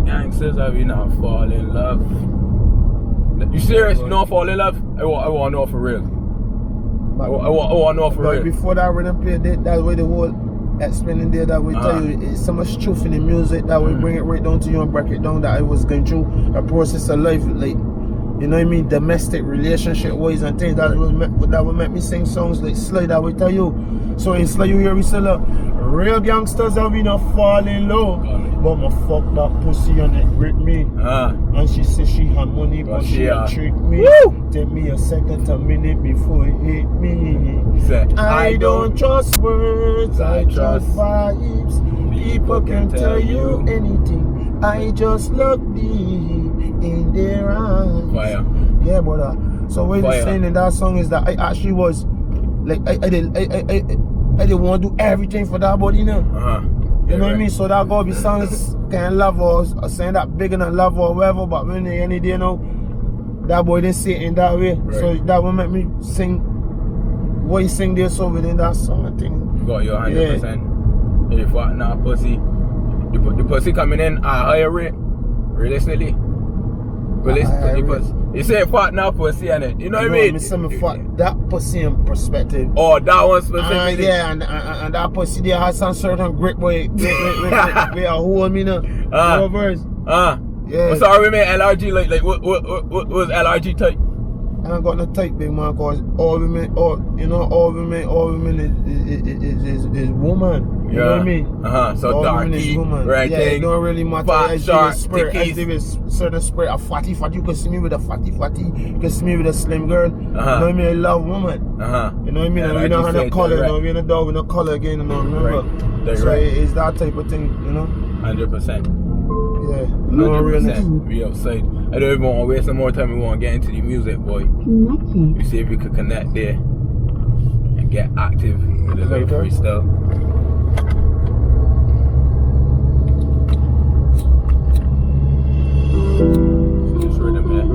gangsters, I mean, I fall in love. You serious? You don't fall in love? I want to know for real. I want to know for real. Before that rhythm play, that's where the whole explaining there that we tell you it's so much truth in the music that we bring it right down to you and break it down that I was going through a process of life, like, you know what I mean, domestic relationship ways and things that will make me sing songs like Slide that we tell you. So in Slide you hear we say look, real gangsters have been a falling low, but my fuck that pussy and it break me. And she says she had money but she trick me. Woo! Take me a second, a minute before it hit me. I don't trust words, I trust vibes. People can tell you anything. I just look deep in their eyes. Fire. Yeah, brother. So what he's saying in that song is that I actually was like I didn't want to do everything for that body, you know. You know what I mean? So that gotta be songs can love or saying that bigger than love or whatever, but when they any day, you know, that boy didn't see it in that way. So that will make me sing what he sing there so within that song, I think. You got your 100%. If what now pussy, the pussy coming in at a higher rate, realistically. You say fuck now pussy and it, you know what I mean? Fuck that pussy in perspective. Oh, that one specifically. Yeah, and that pussy there has some certain grip where it hold me now. Yeah. What's our women LRG like what was LRG type? I ain't got no type, big man, cause all women is woman. You know what I mean? So darky, right? Yeah, it don't really matter. Fat, short, certain spirit, a fatty. You can see me with a fatty. You can see me with a slim girl. You know what I mean? I love woman. You know what I mean? Yeah, we don't have no color. You know, we don't dog with no color again. You know, remember? So it's that type of thing. You know? 100%. Yeah, no realness. We outside. I don't even want to waste some more time. We want to get into the music, boy. We see if we could connect there and get active with a little freestyle. See this rhythm here.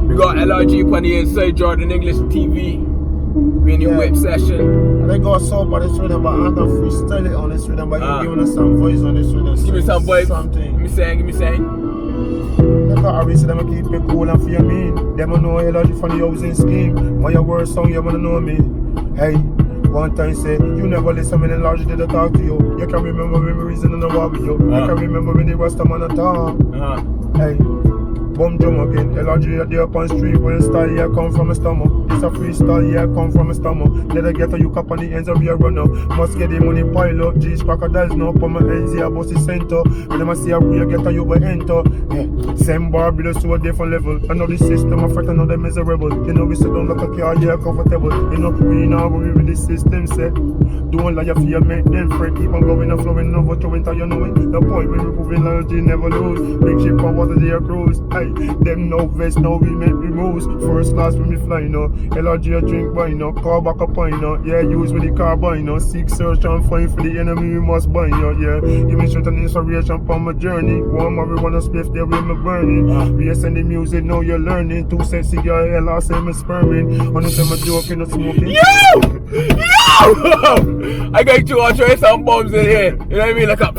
We got LRG on the inside, Jordan English TV. We in the whip session. I got so by this rhythm, but I'm gonna freestyle it on this rhythm, but you're giving us some voice on this rhythm. Give me some voice. Something. Give me saying. Look at Harry, so them keep me cool and feel me. Them know LRG from the housing scheme. My worst song, you wanna know me. Hey, one time say, you never listen when LRG did talk to you. You can remember memories in the war with you. You can remember when they was the man at all. Hey. Bum drum again, LRG at the up on street, where style, yeah, come from a stomach. It's a freestyle, yeah, come from a stomach. Let her get a you cap on the ends of your runner. Must get the money pile up, G's crocodiles no up on my ends, yeah, boss the center. When I see a real get a you by enter. Yeah, same Barbados to a different level. I know the system, I fret, I know they're miserable. You know, we sit down like a car, yeah, comfortable. You know, we now worry with the system set. Don't lie, you feel, make them fret. Keep on going and flowing over to winter, you know it. The point when we prove LRG never lose. Big ship on water, they are cruise. Them no vest, now we make we moves. First class when we fly, you know. LRG a drink by, you know. Car back up, you know. Yeah, use with the car by, you know. Seek, search and find for the enemy, we must buy, you know. Yeah, give me strength and inspiration for my journey. One marijuana spliff there with me burning. We are sending music, now you're learning. Too sexy, girl, LR say me sperming. On the time I'm joking, not smoking. Yo! I got you all try some bombs in here. You know what I mean? Like a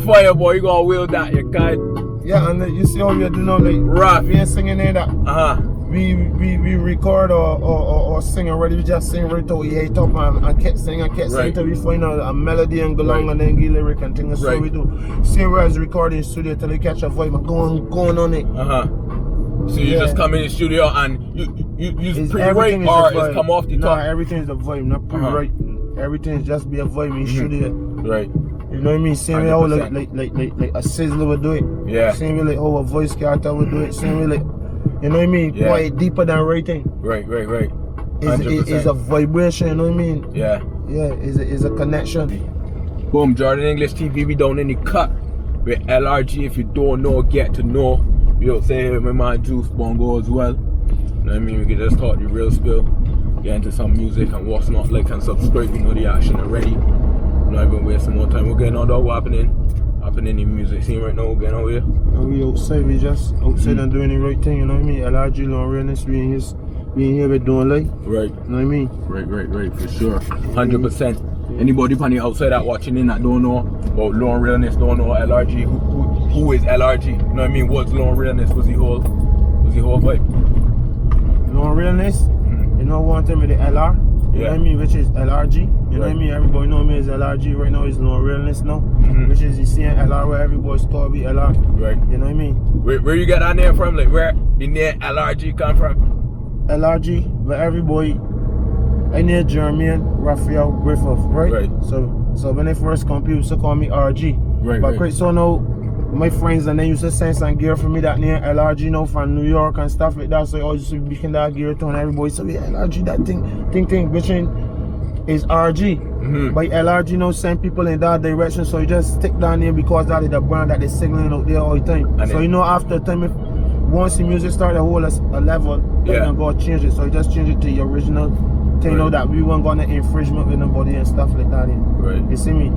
fire, boy. You gonna wheel that, you can't. Yeah, and you see how we do now, like rap. We ain't singing in that. We record or sing already. We just sing right till we hate up and kept singing till we find a melody and go along and then get lyric and things. So we do. Same way as recording studio till we catch a vibe and going on it. So you just come in the studio and you pre-write or it's come off the top? Nah, everything is a vibe, not pre-write. Everything is just be a vibe in studio. Right. You know what I mean? Same way how like a sizzler would do it. Yeah. Same way like how a voice character would do it. Same way like, you know what I mean? Yeah. Quite deeper than writing. Right. It's a vibration, you know what I mean? Yeah. Yeah, it's a connection. Boom, Jordan English TV, we down in the cut with LRG. If you don't know, get to know. You know, say my man Juice Bongo as well. You know what I mean? We can just talk the real spill, get into some music and what's not, like and subscribe, you know the action already. Not even wasting more time. We're getting on dog, what happening in the music scene right now, we're getting out here. And we outside, we just outside and doing the right thing, you know what I mean? LRG, long realness, we in here, we're doing like. Right. You know what I mean? Right, for sure. 100%. Anybody from the outside that watching in that don't know about Lone Realness, don't know LRG, who is LRG? You know what I mean? What's Lone Realness? What's the whole vibe? Lone Realness, you know one thing with the LR, you know what I mean, which is LRG. You know what I mean? Everybody know me as LRG right now, is Lone Realness now. Which is you seeing LR where everybody's called me LR. Right. You know what I mean? Where you get that name from? Like where the name LRG come from? LRG, but everybody I near Jermaine Raphael Griffith, right? So when they first come, people used to call me RG. Right. But so now my friends and they used to send some gear for me that near LRG now from New York and stuff like that. So I always used to be making that gear to and everybody say, yeah, LRG, that thing, which is RG. But LRG now send people in that direction, so you just stick down there because that is the brand that they're signaling out there all the time. And so you know after time, if once the music start a whole a level, they're gonna go change it. So you just change it to the original thing, you know that we weren't gonna infringement with nobody and stuff like that. Right. You see me?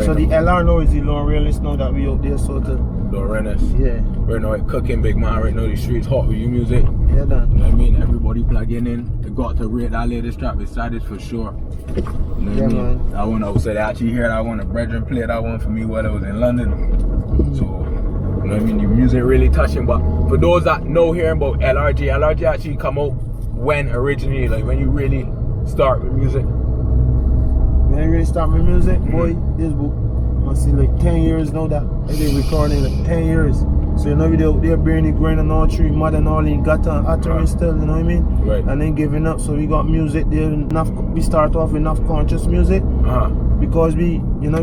So the LR now is the Lone Realness now that we out there sort of. Lone Realness. Yeah. Right now it cooking big man, right now the streets hot with your music. Yeah, done. You know what I mean? Everybody plugging in. They got to rate that latest track beside it for sure. You know what I mean? Man. I want to say actually hear that one, a brethren play that one for me while I was in London. So, you know what I mean? The music really touching. But for those that know hearing about LRG actually come out when originally, like when you really start with music? When I really start my music, boy, this book, I see like 10 years now that I been recording like 10 years. So you know they're burning grain and all tree, mud and all in gutter and uttering still, you know what I mean? Right. And then giving up. So we got music there, we start off with enough conscious music. Because we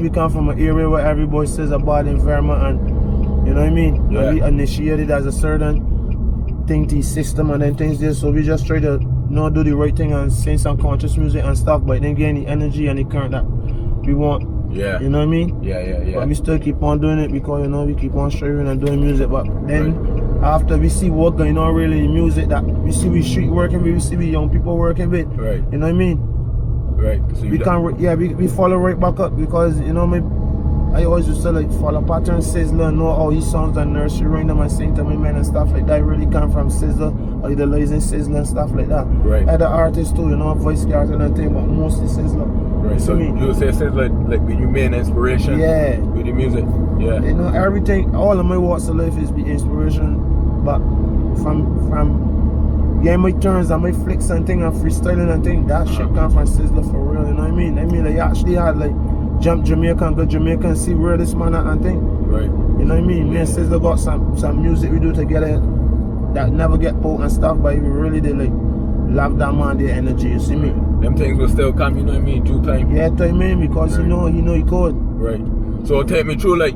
come from an area where everybody says about the environment and you know what I mean? Yeah. And we initiated as a certain thing system and then things there. So we just try to do the right thing and sing some conscious music and stuff, but then gain the energy and the current that we want. Yeah. You know what I mean? Yeah. But we still keep on doing it because we keep on striving and doing music. But then after we see what going on really in music that we see we street working with, we see we young people working with. Right. You know what I mean? Right. So we follow right back up because I always used to like follow pattern Sizzler, know all his songs and nursery rhyme them and sing to my men and stuff like that. It really come from Sizzler, or idolizing Sizzler and stuff like that. Right. Other artists too, voice character and thing, but mostly Sizzler. Right. So you would say Sizzler like be your main inspiration? Yeah. With the music? Yeah. Everything, all of my walks of life is be inspiration, but from getting my turns and my flicks and thing and freestyling and thing, that shit come from Sizzler for real, you know what I mean? I mean, like, you actually had like jump Jamaica and go Jamaica and see where this man at and thing. Right. You know what I mean? Me and Sizzler got some music we do together that never get pulled and stuff, but we really did like love that man, their energy, you see me? Them things will still come, you know what I mean, through time. Yeah, time in because he know he could. Right. So take me through like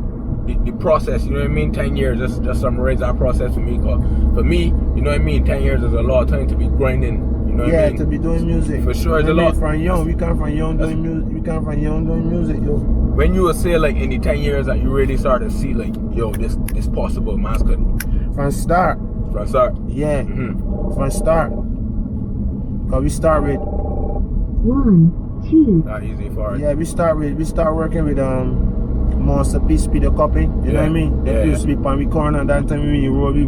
the process, you know what I mean? 10 years, just summarize that process for me. Cause for me, you know what I mean, 10 years is a lot of time to be grinding. You know what I mean? To be doing music. For sure, it's a lot. From young, we come from young doing music. We come from young doing music, yo. When you would say like in the 10 years that you really started to see like, yo, this possible, man's good. From start. Yeah. From start. Cause we start with 1, 2. Not easy for it. Yeah, we start working with Monster P speeder copy. You know what I mean? They used to be on the corner and that time we roll we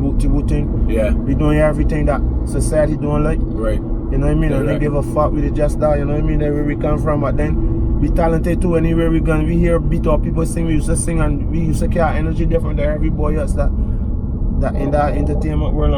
thing. Yeah. We doing everything that society doing like. Right. You know what I mean? And they give a fuck with it just that, you know what I mean? That's where we come from. But then we talented too anywhere we gone. We hear beat up people sing, we used to sing and we used to carry energy different than everybody else that in that entertainment world,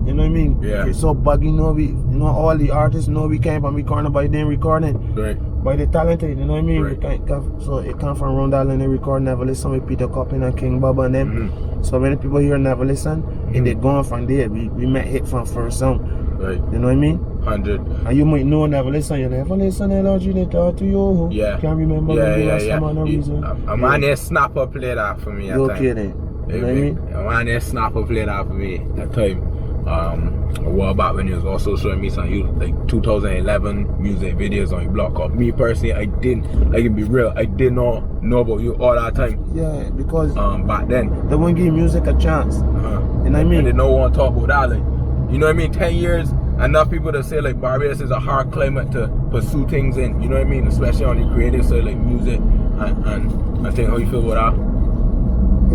you know what I mean? Yeah. It's so buggy, all the artists we came from the corner by then recording. Right. By the talented, you know what I mean? Right. So it come from Round Island, they record Never Listen with Peter Coppin and King Bubba and them. So when people hear Never Listen, and they gone from there. We met hit from first song. Right. You know what I mean? 100. And you might know Never Listen, you never listen, LRG, they talk to you. Yeah. Can't remember some reason. A man there snapper play that for me at time. You kidding? You know what I mean? A man there snapper play that for me at time. A while back when he was also showing me some like 2011 music videos on your blog. Cause me personally, I can be real, I did not know about you all that time. Yeah, because back then they won't give music a chance. You know what I mean? And they don't want to talk about that. Like, you know what I mean? 10 years, enough people to say like Barbados is a hard climate to pursue things in. You know what I mean? Especially on the creative side, like music and I think how you feel about that.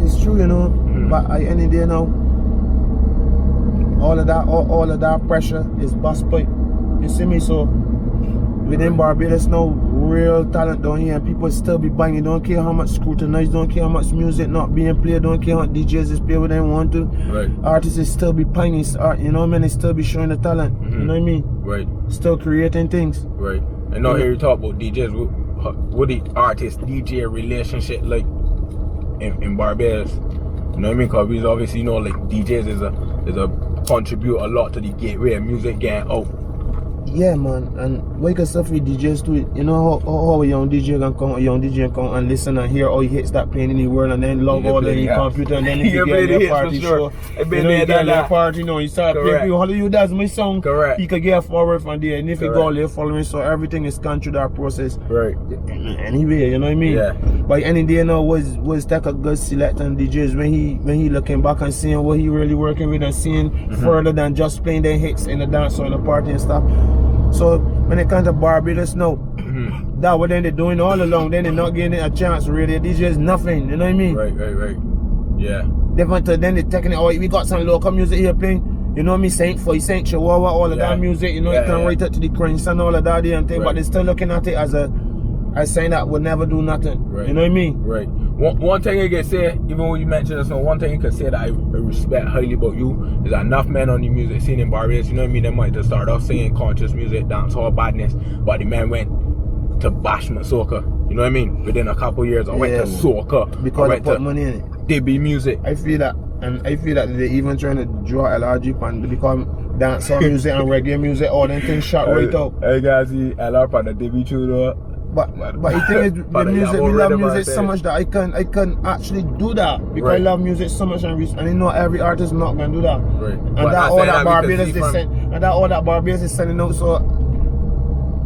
It's true, but any day now, all of that pressure is bust plate. You see me? So within Barbados now, real talent down here, and people still be banging. Don't care how much scrutinized, don't care how much music not being played, don't care how DJs is play what they want to. Right. Artists is still be banging, you know what I mean? They still be showing the talent. You know what I mean? Right. Still creating things. Right. And now here you talk about DJs. What the artist DJ relationship like in Barbados? You know what I mean? Because we obviously know like DJs is a contribute a lot to the gateway of music getting out. Yeah, man, and wake us up with DJs to it. You know how a young DJ can come and listen and hear all he hits that playing in the world, and then log all in the computer, and then if you get a party show, you get a party, you start playing. How do you that's my song? Correct. You can get forward from there, and if you go there following, so everything is gone through that process. Right. Anyway, you know what I mean? Yeah. But any day now was take a good select on DJs when he looking back and seeing what he really working with and seeing further than just playing their hits in the dance or in the party and stuff. So when it comes to Barbados now, that what then they're doing all along, then they're not getting a chance really. DJs nothing, you know what I mean? Right. Yeah. Then they're taking it, we got some local music here playing, you know what I mean? Saint Chihuahua, all of that music, you know, you can write it to the Crunch and all of that and thing, but they're still looking at it as saying that would never do nothing. Right. You know what I mean? Right. One thing you can say, even when you mentioned this, one thing you can say that I respect highly about you is that enough men on the music scene in Barbados, you know what I mean? They might just start off singing conscious music, dancehall badness, but the man went to bashment soca. You know what I mean? Within a couple of years, I went to soca. Because they put money in it. They be music. I feel that, and I feel that they're even trying to draw LRG and to become dancehall music and reggae music, all them things shot right out. Hey guys, see LR on the DB too though. But the thing is, the music, we love music so much that I can actually do that because I love music so much, and I know every artist not gonna do that. Right. And that all that Barbados is sending out. So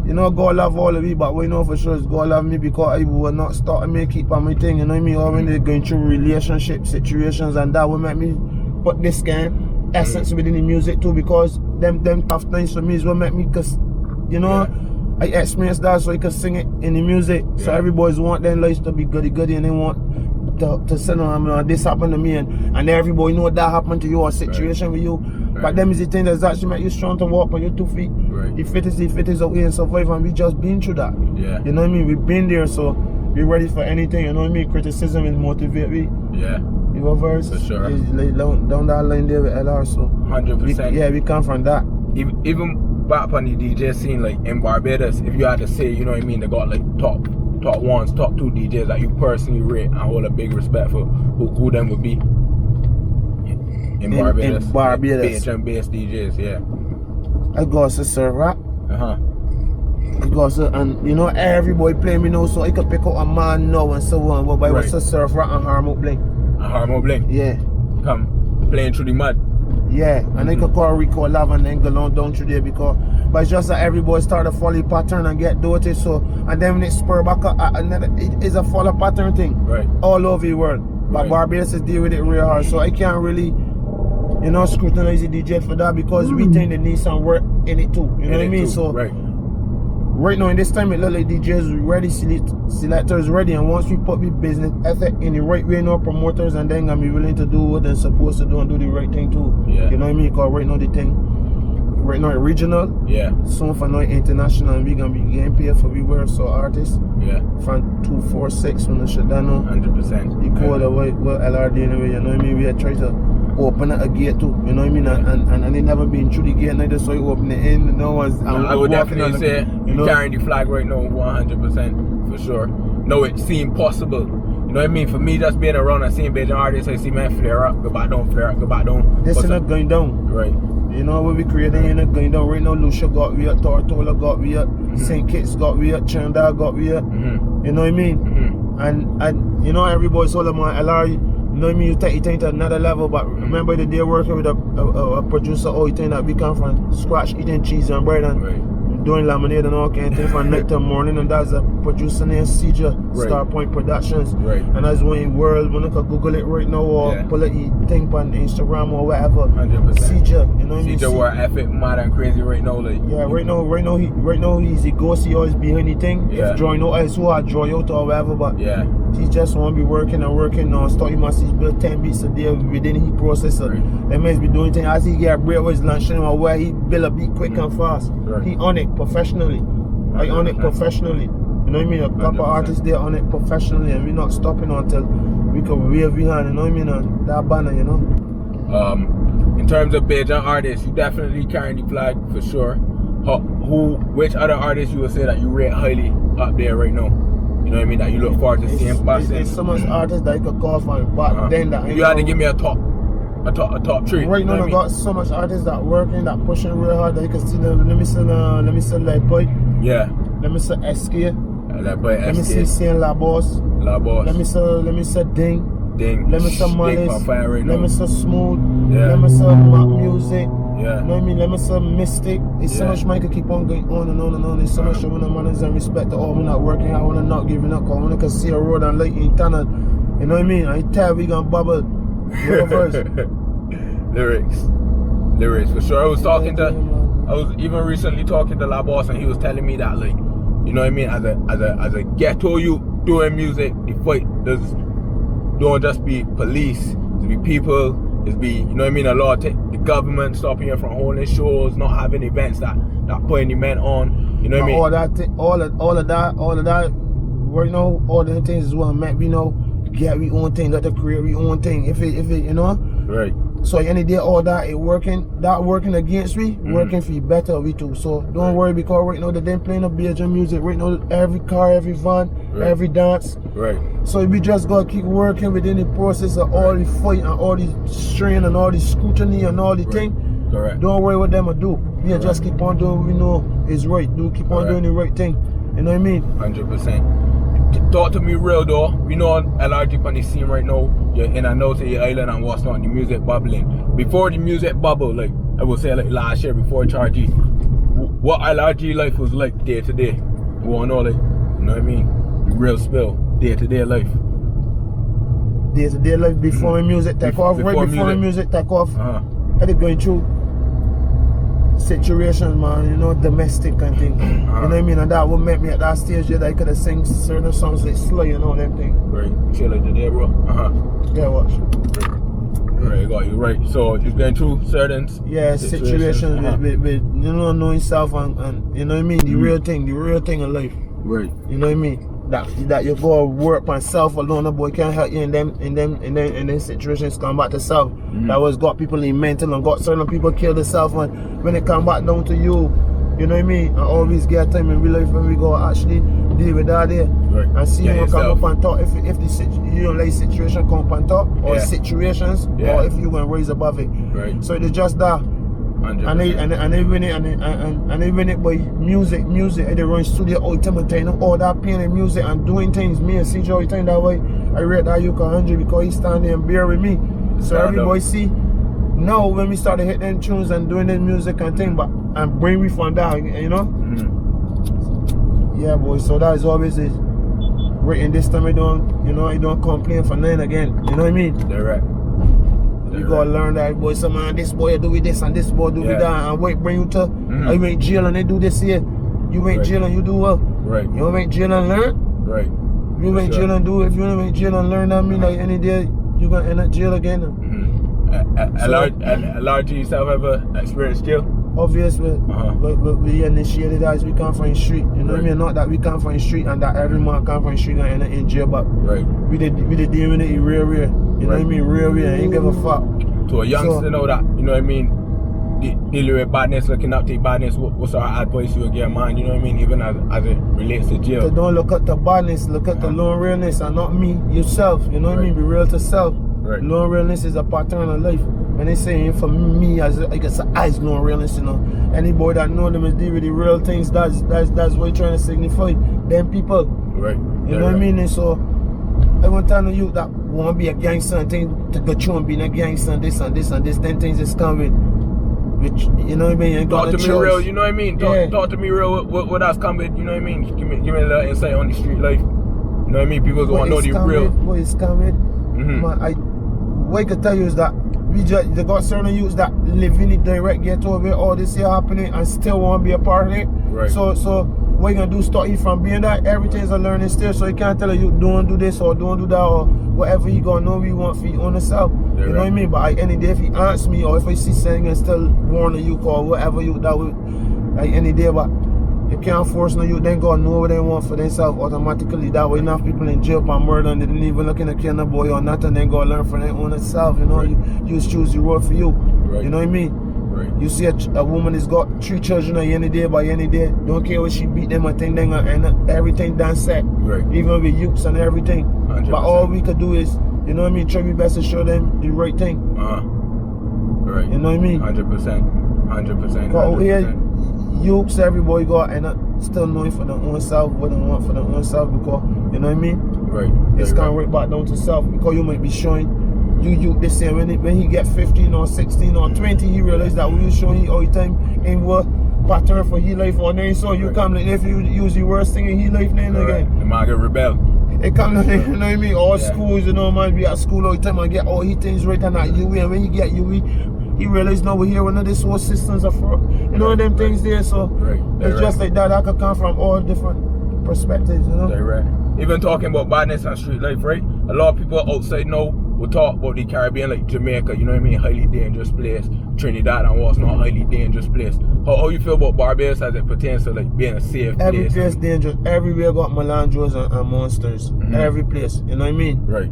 you know, God love all of me, but we know for sure is God love me because I will not start and make keep on my thing. You know what I mean? Or when they're going through relationship situations, and that will make me put this kind essence within the music too, because them tough times for me is what make me, cause you know. I experienced that so I can sing it in the music. So everybody's want their lives to be goody and they want to say, no, this happened to me, and everybody know that happened to you, or a situation with you. But them is the thing that's actually make you strong to walk on your 2 feet. The fittest out here and survive, and we just been through that. Yeah. You know what I mean? We've been there, so we're ready for anything, you know what I mean? Criticism is motivate me. Yeah. You go verse? For sure. Like down that line there with LR, so 100%. We come from that. Even back on the DJ scene, like in Barbados, if you had to say, you know what I mean, they got like top ones, top 2 DJs that you personally rate and hold a big respect for, who them would be in Barbados? In Barbados. Like bass DJs, yeah. I got to Sir Rap. I got to, and you know, everybody play me now, so I could pick up a man now and so on. But I was to Surf Rap and Harmo Bling. Yeah. Come playing through the mud. Yeah, and I could call Rico Love and then go on down through there, because but it's just that everybody start to follow pattern and get dirty, so and then when it spur back up, it is a follow pattern thing all over the world. But Barbados is deal with it real hard, so I can't really, you know, scrutinize the DJ for that, because we think they need some work in it too. You know what I mean? So right now in this time it look like DJs ready, selectors ready, and once we put the business ethic in the right way now, promoters and then gonna be willing to do what they're supposed to do and do the right thing too. You know what I mean? Because right now the thing, right now regional, soon for now international, and we gonna be getting paid for we work, so artists from 246 when the shut down 100%. You call the way LRD anyway, you know what I mean? We are trying to open a gate too, you know what I mean? And they never been through the gate neither, so you open it in, no one's I would definitely say you carrying the flag right now 100% for sure. No, it seemed possible. You know what I mean? For me, just being around and seeing Bajan artists, I see man flare up, go back down, flare up, go back down. This is not going down. Right. You know what we creating here, not going down. Right now, Lucia got we up, Tortola got we up, St. Kitts got we up, Chandal got we up. You know what I mean? And you know, everybody's all about LR. You know what I mean? You take it to another level, but remember the day working with a producer, you think that we come from scratch eating cheese and bread and doing laminate and all kind of things from night to morning, and that's a producer named CJ, Star Point Productions. And that's when in world, when you can Google it right now or pull it thing on Instagram or whatever. 100%. CJ, you know what I mean? CJ were epic, mad and crazy right now, like. Yeah, right now he's the ghost, he always behind the thing. If drawing out else who are draw out or whatever, but he just want to be working non-stop. He must build 10 beats a day within his processor. They must be doing things as he get a break with his lunch or where he build a beat quick and fast. He on it professionally. I on it professionally. You You know what I mean? A couple 100%. artists there on it professionally, and we're not stopping until we can wave behind, you know what I mean? And that banner, you know? In terms of Bajan artists, you definitely carrying the flag for sure. Which other artists you would say that you rate highly up there right now? You know what I mean? That you look forward to seeing passing. There's so much artists that you could call from, but then that you had to give me a top three. Right now, I got so much artists that working, that pushing real hard that you can see them. Let me say like boy. Yeah. Let me say SK. Like boy, let me see La Boss. La Boss. Let me say Ding. Let me say Malice. Right let me say Smooth. Yeah. Let me say Mac Music. Yeah. You know what I mean? Let me say Mystic. It's so much money could keep on going on and on and on. There's so much showing the manners and respect to all. We're not working out, we're not giving up. Cause we can see a road and light in town. You know what I mean? I tell we gonna bubble. Lyrics for sure. I was even recently talking to La Boss, and he was telling me that, like, you know what I mean, as a ghetto youth doing music, the fight don't just be police, it's be people, it's be, you know what I mean, a lot of the government stopping you from holding shows, not having events that putting the men on, you know what I mean? All of that, right now, all the things is what make we know get we own thing, let the create we own thing. If it you know? Right. So any day all that working against we, working for you better we too. So don't worry, because right now they didn't playing the Bajan music. Right now every car, every van, every dance. Right. So we just gotta keep working within the process of all the fight and all the strain and all the scrutiny and all the thing. Correct. Don't worry what them will do. We just keep on doing what we know is right. Keep on doing the right thing. You know what I mean? 100%. Talk to me real though. We know LRG on the scene right now. You're in and out of your island and what's not, the music bubbling. Before the music bubble, like I would say, like last year before HRG, what LRG life was like day to day. We wanna know, like, you know what I mean? The real spill, day to day life. Day to day life before music take off. Before music take off. I did going through situations, man, you know, domestic and thing. You know what I mean? And that would make me at that stage that I could have sing certain songs like Slow, you know, them thing. Right. Shit like today, bro. Yeah, watch. Right, got you right. So you're going through certain situations with you know, knowing self and you know what I mean, the real thing in life. Right. You know what I mean? That you go work on self alone, the boy can't help you in them situations come back to self. That was got people in mental and got certain people kill themselves, and when it come back down to you, you know what I mean? I always get time in real life when we go actually deal with that there. Right. And see you come up and talk if the you don't like situation come up and talk or situations or if you gonna rise above it. Right. So it's just that. And they win it by music. They run studio all the time and you know, all that pain and music and doing things. Me and CJ all the time that way. I rate that Yuka 100 because he stand there and bear with me. So everybody see now when we started hitting them tunes and doing the music and thing, and bring we from that, you know. Yeah, boy. So that is always it. Written this time I don't complain for nothing again. You know what I mean? They're right. You gotta learn that, boy. So man, this boy do with this and this boy do with that, and wait, bring you to you went jail and they do this here. You went jail and you do what? Right. You went jail and learn? Right. You went jail and do. If you went jail and learn, that mean like any day you gonna end up jail again. LRG yourself ever experienced jail? Obviously, but we initiated as we come from the street. You know what I mean? Not that we come from the street and that every man come from the street and end up in jail, but we did deal with it real. You know what I mean? Real. Ain't give a fuck. To a youngster know that, you know what I mean? Dealing with badness, looking up to badness, what's our advice you would get, man? You know what I mean? Even as it relates to jail. So don't look at the badness, look at the lone realness and not me, yourself. You know what I mean? Be real to self. Lone realness is a pattern of life. And they saying for me as I guess eyes lone realness, you know. Any boy that know them is deal with the real things, that's what you're trying to signify. Them people. Right. You know what I mean? And so I want to tell you that want to be a gangster and thing to go through and being a gangster and this, then things is coming. Which, you know what I mean? You talk to me real, you know what I mean? Talk to me real what that's coming, you know what I mean? Give me a little insight on the street life. You know what I mean? People want to know the real. What is coming? Man, what I can tell you is that they got certain youths that live in the direct ghetto where all this here happening and still want to be a part of it. Right. So what you gonna do? Stop you from being that? Everything's a learning stage, so you can't tell you don't do this or don't do that or whatever you gonna know we want for your own self. You know what I mean? But any day if he asks me or if I see something and still warn you or whatever you that would any day, but You can't force no youth, then God know what they want for themselves automatically. That way enough people in jail for murder and they didn't even look in the kill no boy or nothing, then go learn for their own self, you know. Right. You just choose your road for you. Right. You know what I mean? Right. You see a woman has got 3 children any day by any day. Don't care what she beat them and thing and everything done set. Right. Even with youths and everything. 100%. But all we could do is, you know what I mean, try our best to show them the right thing. Right. You know what I mean? 100%. 100%. Cause here, youths, every boy got and still knowing for their own self, what they want for their own self, because, you know what I mean? Right. It's kind of right back down to self, because you might be showing you the same when he get 15 or 16 or 20, he realize that we showing all the time in what pattern for his life or then so you right. come like if you use the worst thing in his life then again. The man get rebel. It come like, you know what I mean? All Yeah. schools, you know, man, be at school all the time and get all his things right and at UE, and when he get UE, he realize now we're here one of these whole systems are for, you know, them things there, so it's just like that could come from all different perspectives, you know? Right. Even talking about badness and street life, right? A lot of people outside now will talk about the Caribbean, like Jamaica, you know what I mean? Highly dangerous place. Trinidad and was not a highly dangerous place. How you feel about Barbados as it pertains to like being a safe place? Every place dangerous. Everywhere got melandros and monsters. Every place, you know what I mean? Right.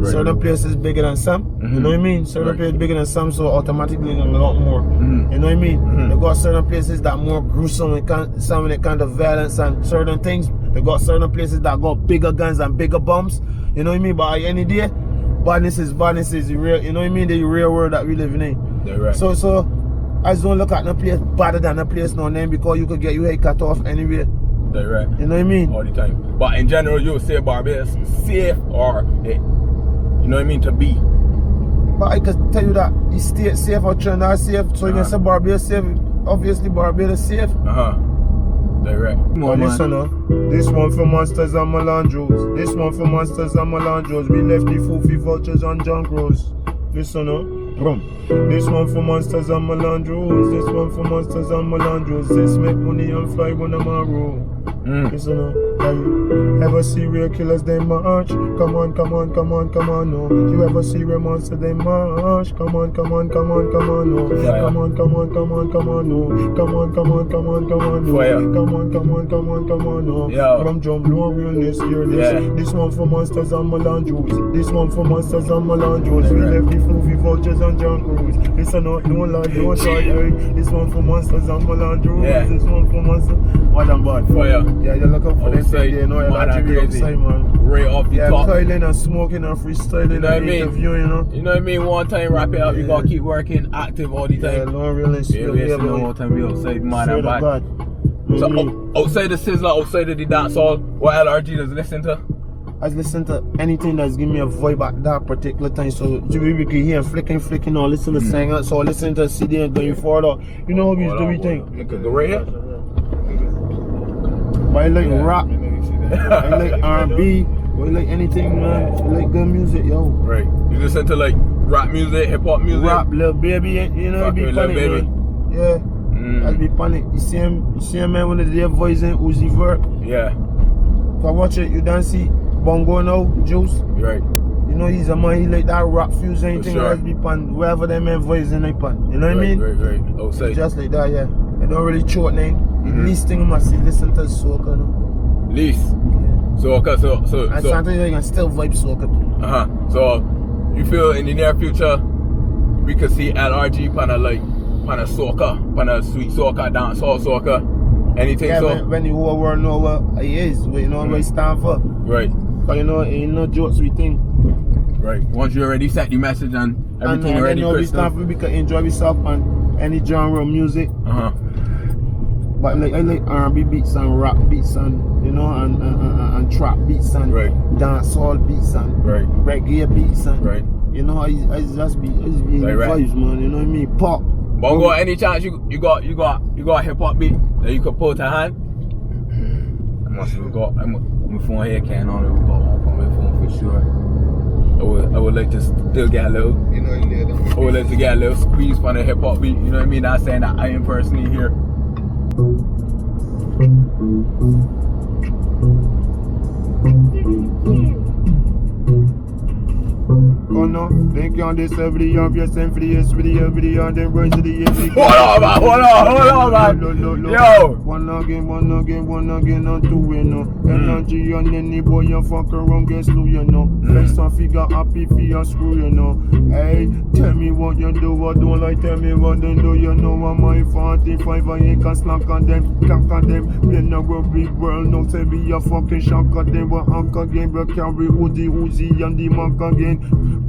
Certain places bigger than some, you know what I mean? Certain places bigger than some, so automatically a lot more. You know what I mean? They got certain places that more gruesome and some of the kind of violence and certain things. They got certain places that got bigger guns and bigger bombs. You know what I mean? But any day, badness is the real, you know what I mean? The real world that we living in. Right. So I just don't look at no place better than a place no name, because you could get your head cut off anywhere. Right. You know what I mean? All the time. But in general, you would say Barbados safe or you know what I mean, to be. But I can tell you that you stay safe or Trinidad safe, so you can say Barbados safe. Obviously Barbados safe. Right. But listen this one for monsters and melandros. This one for monsters and melandros. We left the foofy vultures on junk rows. Listen Brum. This one for monsters and melandros. This one for monsters and melandros. This make money and fly when I'm a roll. Listen ever see real killers they march? Come on, no. You ever see real monsters they march? Come on, no. Come on, no. No. From drum blow realness, hear this. This one for monsters and melandros. This one for monsters and melandros. We left the floofy vultures and junk roads. Listen don't lie, don't try. This one for monsters and melandros. This one for monsters. Madam bad. Fire. Yeah, you're looking for them things, you know, LRG outside, man. Right off the top. Curling and smoking and freestyling, you know and interviewing, you know. You know what I mean? One time wrap it up, you gotta keep working active all the time. Yeah, no realness. All time we outside, man and bad. So outside the sizzler, outside of the dance hall, what LRG does listen to? I listen to anything that's giving me a vibe at that particular time. So we can hear flicking or listen to singers, so listen to a CD and going forward. You know how we do we think? You could go right here. But I like rap, I like R&B, I like anything, man. I like good music, yo. Right. You listen to like rap music, hip hop music? Rap, Lil Baby, you know, it be funny, man. Yeah, I'll be funny. You see him, man, when they voice in Uzi Vert. Yeah. If I watch it, you don't see Bongo now, Juice. Right. You know, he's a man, he like that rap fuse, anything sure. else be pan, wherever that man voice in, they pan. You know what I mean? Right. Outside. Just like that, yeah. I don't really short name. The least thing I must see, listen to soca, no? Least. Yeah. So and sometimes you can still vibe soca. So you feel in the near future we could see LRG pan a soca, pan a sweet soca, dancehall soca, anything? Yeah, so when the whole world know what he is, you know what he stand for. Right. But you know, ain't no jokes we think. Right. Once you already set the message and everything and already know we stand for, we can enjoy yourself on any genre of music. But like I like R&B beats and rap beats and you know and trap beats and dancehall beats and reggae beats and you know I just be vibes, man. You know what I mean? Pop. Bongo, any chance you got a hip hop beat that you could put to hand? I must have got my phone here can on it. Got one from my phone for sure. I would like to still get a little. You know, I would like to get a little squeeze from the hip hop beat. You know what I mean? Not saying that I am personally here. no. They can't disturb the obvious and for the S with the L with the R, then rise to the S. Hold on, man. Yo. One again, on two, you know. LRG on any boy, you fuck around, get slew, you know. Flex and figure happy for your screw, you know. Hey, tell me what you do, what don't like, tell me what they do, you know. I'm my 45, I ain't can slack on them, clank on them. Play no big world, no tell me a fucking shock on them, but hunk again, but carry Uzi and the mark again.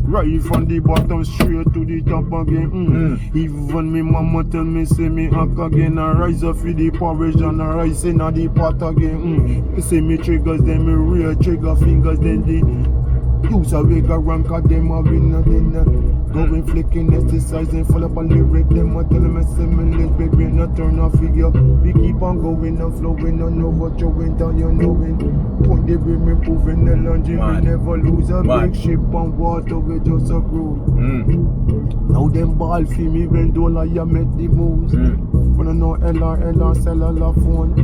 Right from the bottom straight to the top again. Even me mama tell me, say me hack again. I rise up for the porridge and I rise in the pot again. You see me triggers, then me real trigger fingers, then the use a wig a rank of them a winner, then going flicking, exercising, full up a lyric. Them a tell me, say me let's baby, not turn a figure. We keep on going and flowing, I know what you're going down, you knowing. Point the way me proving the lunge, we never lose a big ship on water, we just a crew. Now them ball for me when dollar you make the moves. When I know LR, cellular phone.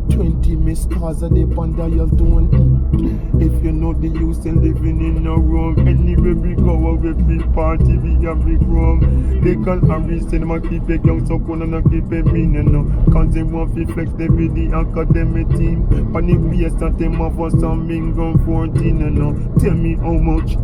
20 missed calls a day on dial tone. If you know the use and living in a room, anywhere we go, away we party, we have big room. They call Harry, say them a keep it young, so cool and keep it mean, you know. Cause they want to flex them with the academic team. But if we start them off for some mingle 14, you know. Tell me how much.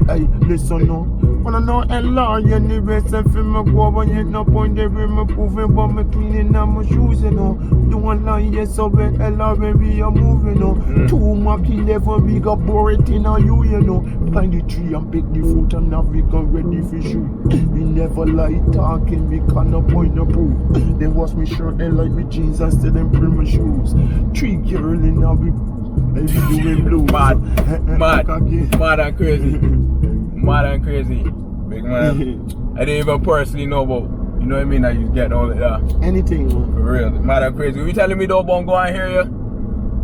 Hey, listen now. When I know LR, you need to say for me go, but yet no point they be me proving, but me cleaning on my shoes, you know. Don't lie, yes, so when LR when we are moving, you know. 2 Mach 11, we got bore it in on you, you know. Climb the tree and pick the fruit and now we got ready for shoot. We never lie talking, we can't point no proof. They wash me shirt, they like me jeans and still them print my shoes. 3 girl in now we doing blue. Mad and crazy. Mad and crazy. Big man. I didn't even personally know about, you know what I mean, that you get all of that. Anything, man. For real. Mad and crazy. You telling me though, Bongo, I ain't hear you?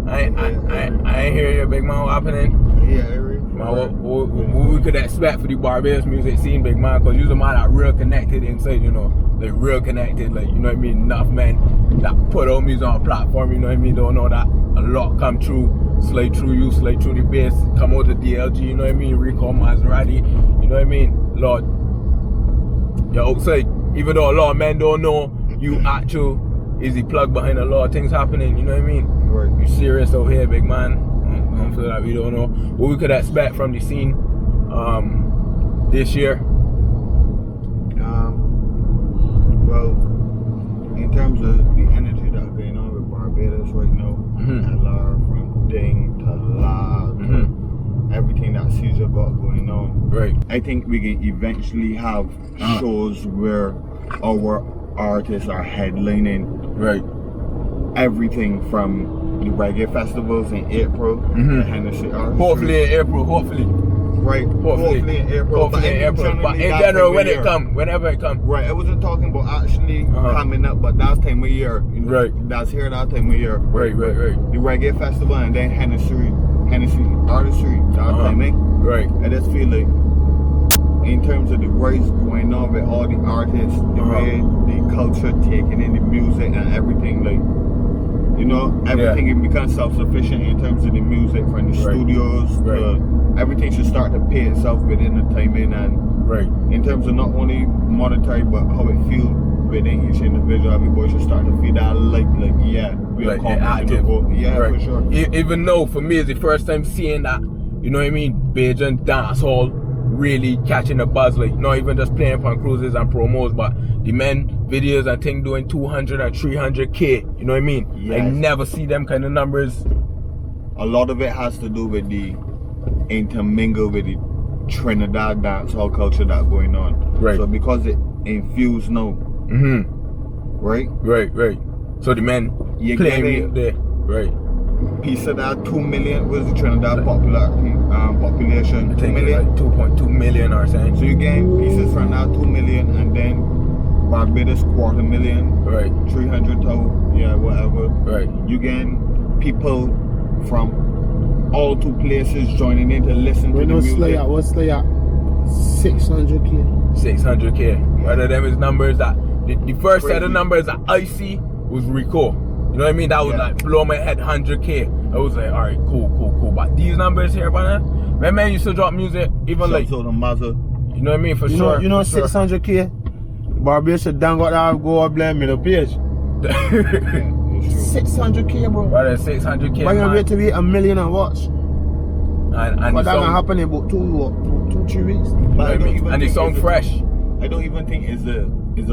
I ain't hear you, big man. What happening? Yeah, Eric. What we could expect for the Barbados music scene, big man, because you're a man that real connected inside, you know. Like real connected, like, you know what I mean? Enough men that put out music on a platform, you know what I mean? Don't know that a lot come true. Slay through you, slay through the bass, come out the DLG, you know what I mean? Rico Maserati, you know what I mean? Lord, you're outside. Even though a lot of men don't know, you actual is the plug behind a lot of things happening, you know what I mean? Right. You serious out here, big man. I don't feel like we don't know what we could expect from the scene this year. Well, in terms of the energy that's going on with Barbados right now, LR from Ding to La to everything that Caesar got going on. Right. I think we can eventually have shows where our artists are headlining. Right. Everything from the reggae festivals in April, the Hennessy Artistry. Hopefully in April, hopefully. Right. Hopefully in April. Hopefully in April. But in general, when it come, whenever it come. Right. I wasn't talking about actually coming up, but that's time of year. You know, right. That's here that time of year. Right. The reggae festival and then Hennessy Artistry. That timing. Right. I just feel like in terms of the rise going on with all the artists, the way the culture taking in the music and everything, like, you know, everything it becomes self-sufficient in terms of the music from the studios. Everything should start to pay itself within the timing and in terms of not only monetary but how it feels within each individual. Everybody should start to feel that like we are active. For sure. Even though for me it's the first time seeing that, you know what I mean, Bajan dancehall really catching a buzz, like not even just playing upon cruises and promos, but the men videos and thing doing 200 and 300K, you know what I mean? Yes. I never see them kind of numbers. A lot of it has to do with the intermingle with the Trinidad dancehall culture that's going on. Right. So because it infused now. Right. So the men playing there. Right. Piece of that 2 million was the Trinidad population. 2 million. Like 2.2 million or something. So you gain pieces from that 2 million and then Barbados 250,000. Right. 300,000. Whatever. Right. You gain people from all 2 places joining in to listen to the music. What's the 600K? 600K. One of them is numbers that the first set of numbers that I see was Rico. You know what I mean? That was like blow my head 100K. I was like, alright, cool. But these numbers here, man. My man used to drop music even like, So the mother. you know what I mean? For You sure. know, for sure. 600K. Barbados should down got that go up there middle page. 600K, bro. Brother, 600K. Why you man. wait to be a million and watch? And But the that gonna song, happen in about 2-3 weeks. you know what I mean? And the think song it's a- fresh. I don't even think it's a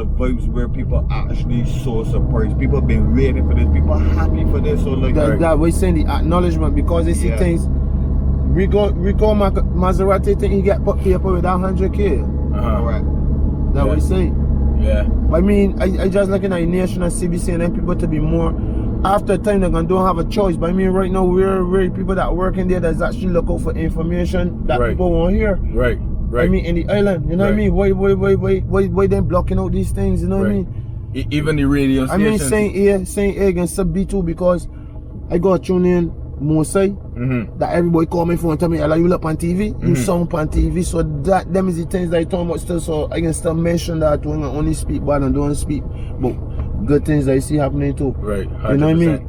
vibes where people actually so surprised. People been waiting for this. People are happy for this. So like That we're saying the acknowledgement because they see Yeah. things. Rico Maserati think he get put paper with that 100K. Uh-huh. alright. That Yeah. we saying. Yeah. I mean, I just looking at the nation and CBC and then people to be more. After a time they're gonna don't have a choice. But I mean, right now we're people that work in there that's actually look out for information that Right. people won't hear. Right. Right. I mean, in the island, you know what I Right. mean? Why they blocking out these things? You know what I Right. mean? Even the radio I stations. mean, saying A against sub B2 because I got tune in more say that everybody call me for and tell me, "Ella, you look on TV, you sound on TV." So that them is the things that I talk about still. So I can still mention that when I only speak bad and don't speak, but good things that I see happening too. Right. 100%. You know what I mean?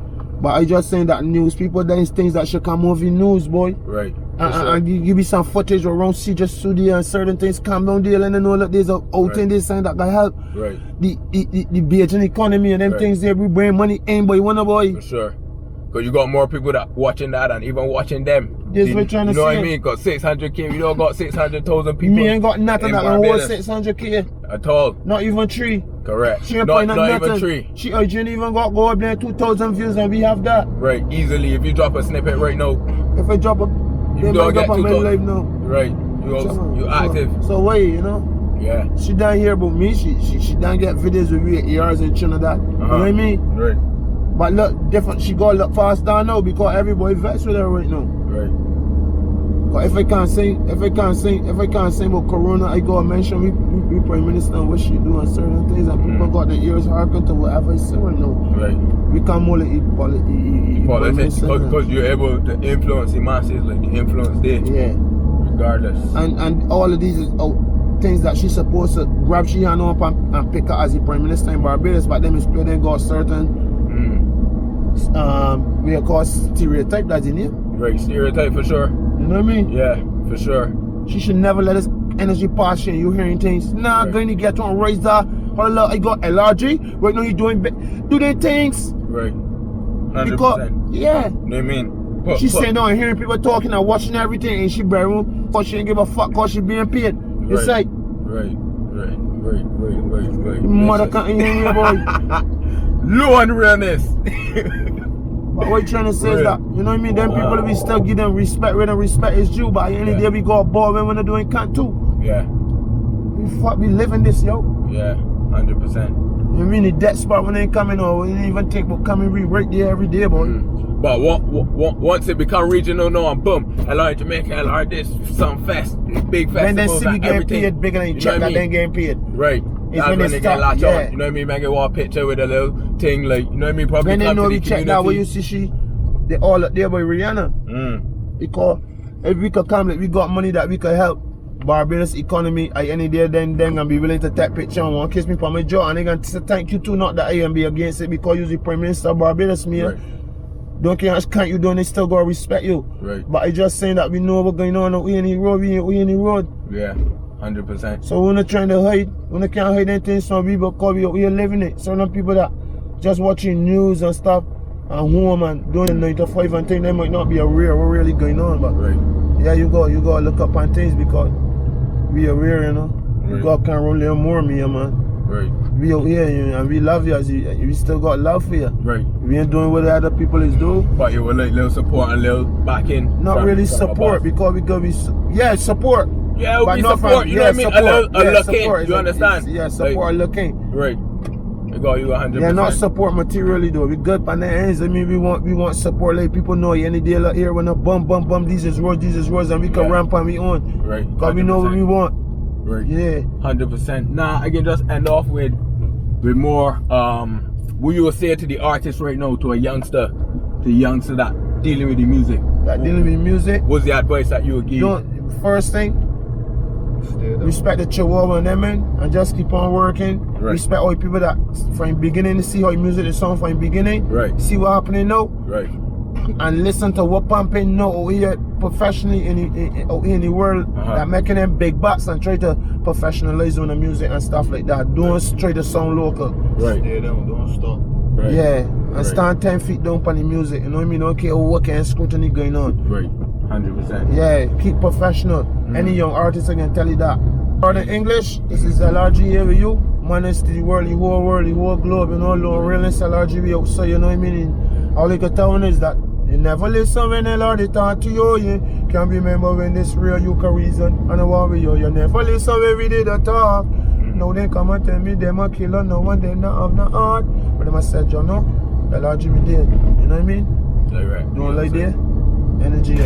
But I just saying that news people, there is things that should come over the news, boy. Right. For sure. And give me some footage around CJ Studio and certain things come down there and I know that there's a out in this sign that can help Right. the Beijing economy and them Right. things there. We bring money in, boy. One boy. For sure. Because you got more people that watching that and even watching them. That's what I'm trying to You know what I say. mean? Because 600K, we don't got 600,000 people. Me ain't got nothing in that can hold Barbados 600K. at all. Not even 3. Correct. She ain't Not putting up even nothing. 3. She didn't even got go up there 2,000 views and we have that. Right. Easily. If you drop a snippet right now, If I drop a, you they don't might get drop on my 2,000. live now. Right. You active. So wait, you know. Yeah. She done here about me. She done get videos with me at ERs in Trinidad. You know what I mean? Right. But look different. She got look fast down now because everybody vexed with her right now. Right. Cause if I can't sing about Corona, I gotta mention we Prime Minister and what she do and certain things, and people got their ears harkened to whatever I say right now. Right. We can't only eat Politics. Because you're able to influence the masses, like the influence there. Yeah. Regardless. And all of these is things that she's supposed to grab she hand up and pick her as the Prime Minister in Barbados, but them is still then got certain we call stereotype that's in here. Right. Stereotype for sure. You know what I mean? Yeah. For sure. She should never let this energy pass you. You hearing things? Nah, Right. going to get on raise that. Hold on, I got LRG. Right now, you doing do their things. Right. 100%. Because yeah, You know what I mean? she's saying no and hearing people talking and watching everything, and she bedroom because she ain't give a fuck because she being paid. It's like Right. mother can't hear me, boy. Low on realness. But what you trying to say is that, you know what I mean? Them people we still give them respect where the respect is due. But at the end of the day, we got bored when they're doing can't too. Yeah. We live in this, yo. Yeah. 100%. You know what I mean? The death spot when they coming or we didn't even think about coming right there every day, boy. But once it become regional now and boom, LR Jamaica, LR this, some fest, big When they festivals see we and getting everything. paid bigger than You know check what I that they mean? getting paid. Right. That's when when they they start, get latch yeah. on. You know what I mean? Man get one picture with a little thing like, you know what I mean? Probably When they come know to we the check that where you community. see they all up there by Rihanna. Because if we could come, like we got money that we could help Barbados economy at any day, then gonna be willing to take picture and want to kiss me for my jaw and they gonna say thank you too, not that I can be against it because you're the Prime Minister of Barbados, me. Right. Don't care can't you don't they still gotta respect you. Right. But I just saying that we know what's going on, we in the road, we in the road. Yeah. 100%. So we're not trying to hide, we can't hide anything from people because we are living it. Certain people that just watching news and stuff and home and doing the 9 to 5 and things, they might not be aware what really going on. But Right. yeah, you gotta look up on things because we aware, you know. Right. You God can't roll more me, man. Right. We out here and we love you as we still got love for you. Right. We ain't doing what the other people is doing. But you will like little support and little backing. Not from- really from support above. because we gotta be support. Yeah, it will But be not support. from- You know what I mean? support. A look in. support. You understand? Yeah, support looking. Right. I got you 100%. Yeah, not support materially though. We good on the ends. I mean, we want support. Like people know any day like here when a bum. These is roads, and we can Yeah. ramp on we own. Right. Cause we know what we want. Right. Yeah. 100%. Nah, I can just end off with more. What you will say to the artist right now, to a youngster, that dealing with the music. That dealing with music. What's the advice that you would give? First thing, respect the Chihuahua and them man, and just keep on working. Right. Respect all the people that from the beginning to see how the music is sound from the beginning. Right. See what happening now. Right. and listen to what pumping now out here professionally in the world that making them big bucks and try to professionalize on the music and stuff like that. Don't try to sound local. Right. Stay down, don't stop. Right. Yeah, and stand 10 feet down on the music. You know what I mean? Okay, what kind of scrutiny going on? Right. 100%. Yeah, keep professional. Any young artist can tell you that. For the English, this is LRG here with you. Manage to the world, the whole globe, you know, low realness LRG we out. So you know what I mean? All you can tell is that you never listen when LRG talk to you. You can't remember when this real you can reason and what with you. You never listen when we did the talk. Now they come and tell me them a killer, no one they not have no heart. But them I said, you know, LRG me dead. You know what I mean? Right. Don't like that energy.